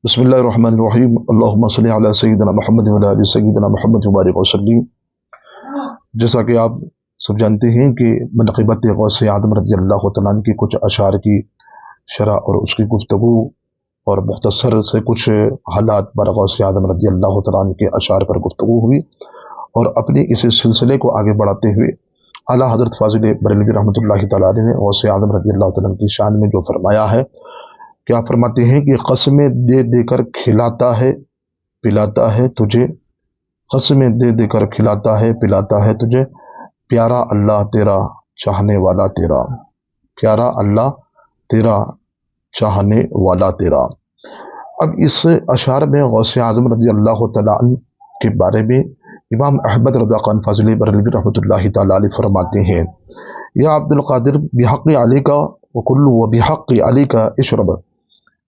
بسم اللہ الرحمن الرحیم اللہم صلی علی سیدنا محمد وعلی آل سیدنا محمد وبارک وسلم۔ جیسا کہ آپ سب جانتے ہیں کہ منقبت غوث اعظم رضی اللہ تعالیٰ عنہ کی کچھ اشعار کی شرح اور اس کی گفتگو اور مختصر سے کچھ حالات پر غوث اعظم رضی اللہ تعالیٰ عنہ کے اشعار پر گفتگو ہوئی، اور اپنی اس سلسلے کو آگے بڑھاتے ہوئے اعلیٰ حضرت فاضل بریلوی رحمۃ اللہ تعالیٰ علیہ نے غوث اعظم رضی اللہ تعالیٰ عنہ کی شان میں جو فرمایا ہے، کیا فرماتے ہیں کہ قسمیں دے دے کر کھلاتا ہے پلاتا ہے تجھے، قسمیں دے دے کر کھلاتا ہے پلاتا ہے تجھے، پیارا اللہ تیرا چاہنے والا تیرا، پیارا اللہ تیرا چاہنے والا تیرا۔ اب اس اشعار میں غوث اعظم رضی اللہ تعالیٰ عنہ کے بارے میں امام احمد رضا خان فاضل بریلوی رحمۃ اللہ تعالیٰ علیہ فرماتے ہیں، یا عبد القادر بحق علی کا وکل و بحق علی کا اشرب،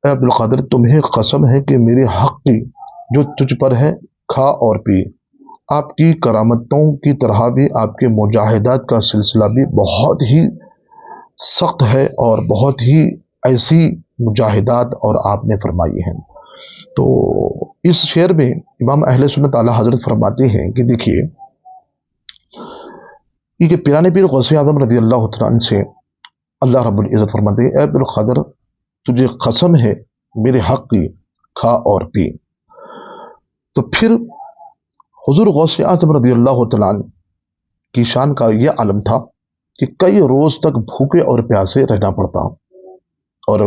اے عبد القادر تمہیں قسم ہے کہ میرے حق کی جو تجھ پر ہے کھا اور پی۔ آپ کی کرامتوں کی طرح بھی آپ کے مجاہدات کا سلسلہ بھی بہت ہی سخت ہے، اور بہت ہی ایسی مجاہدات اور آپ نے فرمائی ہیں۔ تو اس شعر میں امام اہل سنت اعلیٰ حضرت فرماتے ہیں کہ دیکھیے کہ پیرانے پیر غوث اعظم رضی اللہ تعالیٰ عنہ سے اللہ رب العزت فرماتے ہیں، اے عبد القادر تجھے قسم ہے میرے حق کی کھا اور پی۔ تو پھر حضور غوث اعظم رضی اللہ تعالیٰ عنہ کی شان کا یہ عالم تھا کہ کئی روز تک بھوکے اور پیاسے رہنا پڑتا، اور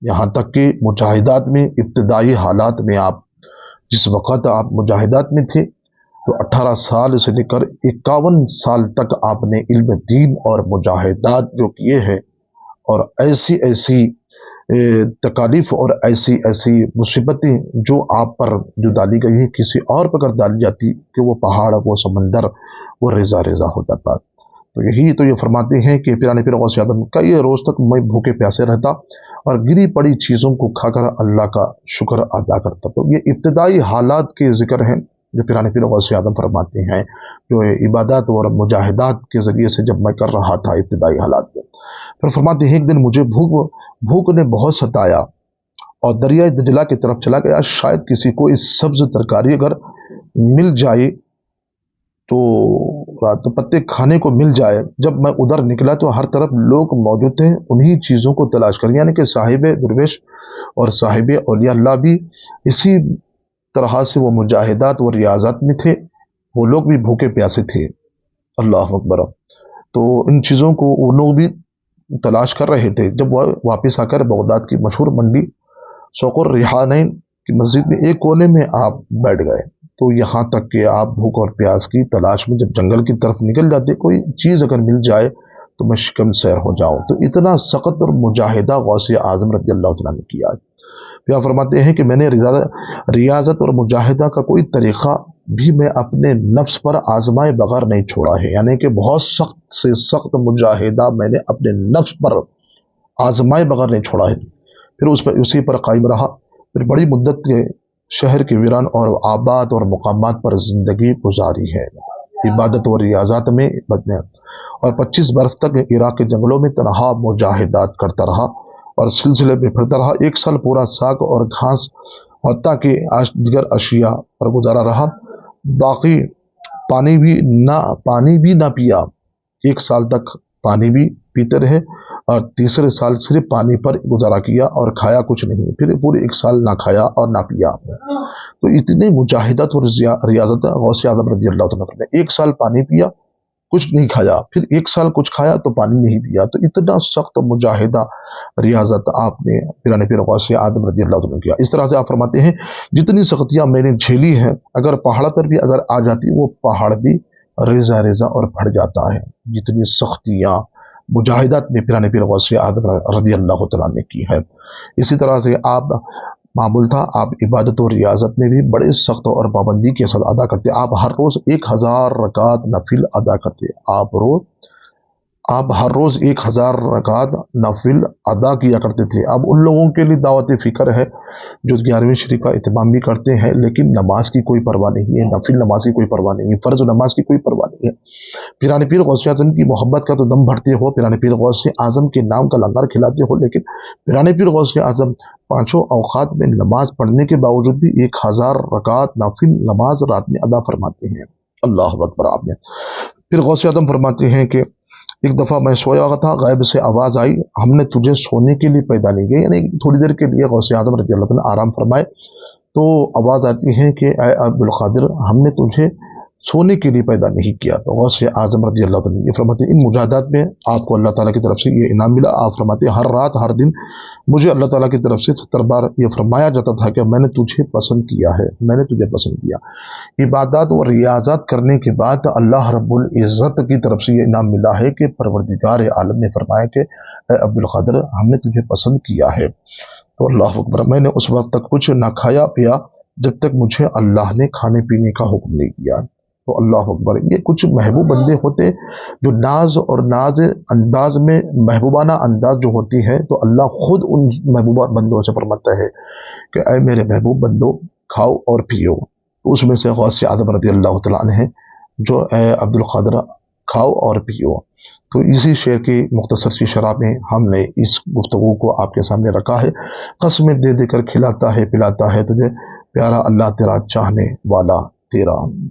یہاں تک کہ مجاہدات میں ابتدائی حالات میں آپ جس وقت آپ مجاہدات میں تھے تو 18 سال سے لے کر 51 سال تک آپ نے علم دین اور مجاہدات جو کیے ہیں، اور ایسی ایسی تکالیف اور ایسی ایسی مصیبتیں جو آپ پر جو ڈالی گئی ہیں، کسی اور پر اگر ڈالی جاتی کہ وہ پہاڑ وہ سمندر وہ ریزہ ریزہ ہو جاتا۔ تو یہی تو یہ فرماتے ہیں کہ پیرانے پیر غوث اعظم کئی روز تک میں بھوکے پیاسے رہتا اور گری پڑی چیزوں کو کھا کر اللہ کا شکر ادا کرتا۔ تو یہ ابتدائی حالات کے ذکر ہیں جو پیرانے پیر غوث اعظم فرماتے ہیں، جو عبادات اور مجاہدات کے ذریعے سے جب میں کر رہا تھا ابتدائی حالات میں۔ پھر فرماتے ہیں ایک دن مجھے بھوک نے بہت ستایا اور دریائے دجلہ کی طرف چلا گیا، شاید کسی کو اس سبز ترکاری اگر مل جائے تو پتے کھانے کو مل جائے۔ جب میں ادھر نکلا تو ہر طرف لوگ موجود تھے انہی چیزوں کو تلاش کر، یعنی کہ صاحب درویش اور صاحب اولیاء اللہ بھی اسی طرح سے وہ مجاہدات و ریاضات میں تھے، وہ لوگ بھی بھوکے پیاسے تھے۔ اللہ اکبر۔ تو ان چیزوں کو وہ لوگ بھی تلاش کر رہے تھے۔ جب وہ واپس آ کر بغداد کی مشہور منڈی سوق الریحانین کی مسجد میں ایک کونے میں آپ بیٹھ گئے، تو یہاں تک کہ آپ بھوک اور پیاس کی تلاش میں جب جنگل کی طرف نکل جاتے، کوئی چیز اگر مل جائے تو میں شکم سیر ہو جاؤں۔ تو اتنا سخت اور مجاہدہ غوث اعظم رضی اللہ تعالیٰ نے کیا۔ پھر فرماتے ہیں کہ میں نے ریاضت اور مجاہدہ کا کوئی طریقہ بھی میں اپنے نفس پر آزمائے بغیر نہیں چھوڑا ہے، یعنی کہ بہت سخت سے سخت مجاہدہ میں نے اپنے نفس پر آزمائے بغیر نہیں چھوڑا ہے۔ پھر اسی پر قائم رہا، پھر بڑی مدت کے شہر کے ویران اور آباد اور مقامات پر زندگی گزاری ہے، عبادت و ریاضات میں بدنے، اور 25 برس تک عراق کے جنگلوں میں تنہا مجاہدات کرتا رہا اور سلسلے میں پھرتا رہا۔ 1 سال پورا ساگ اور گھاس حتیٰ کہ دیگر اشیاء پر گزارا رہا، باقی پانی بھی نہ پیا۔ 1 سال تک پانی بھی پیتے رہے، اور تیسرے سال صرف پانی پر گزارا کیا اور کھایا کچھ نہیں، پھر پورے 1 سال نہ کھایا اور نہ پیا۔ تو اتنے مجاہدت اور ریاضت غوث اعظم رضی اللہ تعالیٰ نے 1 سال پانی پیا کچھ نہیں کھایا، پھر 1 سال کچھ کھایا تو پانی نہیں پیا۔ تو اتنا سخت مجاہدہ ریاضت آپ نے پیرانے پیر غوث اعظم رضی اللہ تعالیٰ نے کیا۔ اس طرح سے آپ فرماتے ہیں جتنی سختیاں میں نے جھیلی ہیں، اگر پہاڑ پر بھی اگر آ جاتی وہ پہاڑ بھی ریزہ ریزہ اور پھٹ جاتا ہے۔ جتنی سختیاں مجاہدات میں پیرانے پیر غوث اعظم رضی اللہ تعالیٰ نے کی ہے۔ اسی طرح سے آپ معمول تھا، آپ عبادت و ریاضت میں بھی بڑے سخت اور پابندی کے ساتھ ادا کرتے۔ آپ ہر روز 1000 رکعت نفل ادا کرتے۔ آپ روز آپ ہر روز 1000 رکعت نفل ادا کیا کرتے تھے۔ اب ان لوگوں کے لیے دعوت فکر ہے جو 11ویں شریف کا اہتمام بھی کرتے ہیں لیکن نماز کی کوئی پرواہ نہیں ہے، نفل نماز کی کوئی پرواہ نہیں ہے، فرض نماز کی کوئی پرواہ نہیں ہے۔ پیرانے پیر غوث اعظم کی محبت کا تو دم بھرتے ہو، پیرانے پیر غوث اعظم کے نام کا لنگر کھلاتے ہو، لیکن پیرانے پیر غوث اعظم پانچوں اوقات میں نماز پڑھنے کے باوجود بھی 1000 رکعت نفل نماز رات میں ادا فرماتے ہیں۔ اللہ اکبر۔ آپ نے پھر غوث اعظم فرماتے ہیں کہ ایک دفعہ میں سویا ہوا تھا، غیب سے آواز آئی، ہم نے تجھے سونے کے لیے پیدا نہیں کیا، یعنی تھوڑی دیر کے لیے غوث اعظم رضی اللہ عنہ آرام فرمائے تو آواز آتی ہے کہ اے عبد القادر، ہم نے تجھے سونے کے لیے پیدا نہیں کیا۔ تو غوث اعظم رضی اللہ عنہ یہ فرماتے ہیں ان مجاہدات میں آپ کو اللہ تعالیٰ کی طرف سے یہ انعام ملا۔ آپ فرماتے ہیں ہر رات ہر دن مجھے اللہ تعالیٰ کی طرف سے 70 بار یہ فرمایا جاتا تھا کہ میں نے تجھے پسند کیا ہے، میں نے تجھے پسند کیا۔ عبادات اور ریاضات کرنے کے بعد اللہ رب العزت کی طرف سے یہ انعام ملا ہے کہ پروردگار عالم نے فرمایا کہ اے عبد القادر، ہم نے تجھے پسند کیا ہے۔ تو اللہ اکبر، میں نے اس وقت تک کچھ نہ کھایا پیا جب تک مجھے اللہ نے کھانے پینے کا حکم نہیں دیا۔ تو اللہ اکبر، یہ کچھ محبوب بندے ہوتے جو ناز اور ناز انداز میں محبوبانہ انداز جو ہوتی ہے، تو اللہ خود ان محبوبہ بندوں سے فرماتا ہے کہ اے میرے محبوب بندو کھاؤ اور پیو۔ تو اس میں سے غوث اعظم رضی اللہ تعالیٰ عنہ ہیں جو اے عبد القادر کھاؤ اور پیو۔ تو اسی شعر کی مختصر سی شرح میں ہم نے اس گفتگو کو آپ کے سامنے رکھا ہے۔ قسمیں دے دے کر کھلاتا ہے پلاتا ہے تجھے، پیارا اللہ تیرا چاہنے والا تیرا۔